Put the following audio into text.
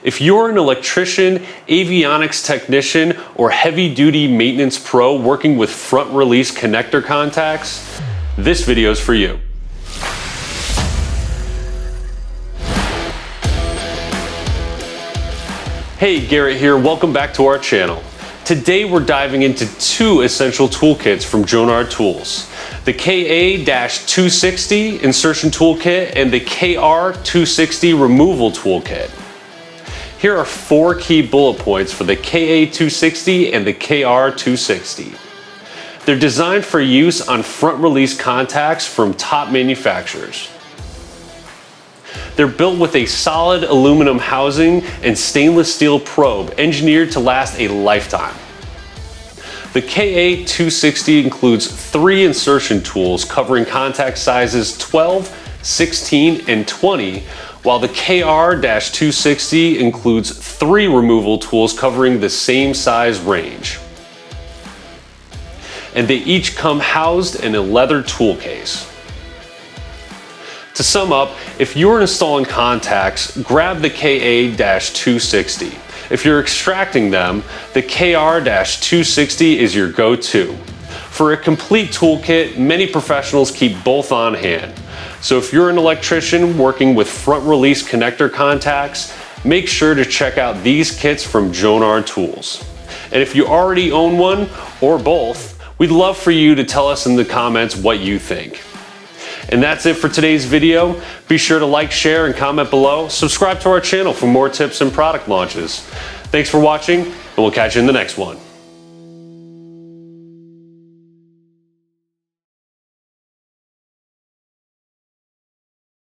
If you're an electrician, avionics technician, or heavy-duty maintenance pro working with front release connector contacts, this video is for you. Hey, Garrett here. Welcome back to our channel. Today we're diving into two essential toolkits from Jonard Tools, the KA-260 Insertion Tool Kit and the KR-260 Removal Tool Kit. Here are four key bullet points for the KA-260 and the KR-260. They're designed for use on front release contacts from top manufacturers. They're built with a solid aluminum housing and stainless steel probe engineered to last a lifetime. The KA-260 includes 3 insertion tools covering contact sizes 12, 16, and 20, while the KR-260 includes 3 removal tools covering the same size range. And they each come housed in a leather tool case. To sum up, if you're installing contacts, grab the KA-260. If you're extracting them, the KR-260 is your go-to. For a complete toolkit, many professionals keep both on hand. So if you're an electrician working with front release connector contacts, make sure to check out these kits from Jonard Tools. And if you already own one, or both, we'd love for you to tell us in the comments what you think. And that's it for today's video. Be sure to like, share, and comment below. Subscribe to our channel for more tips and product launches. Thanks for watching, and we'll catch you in the next one.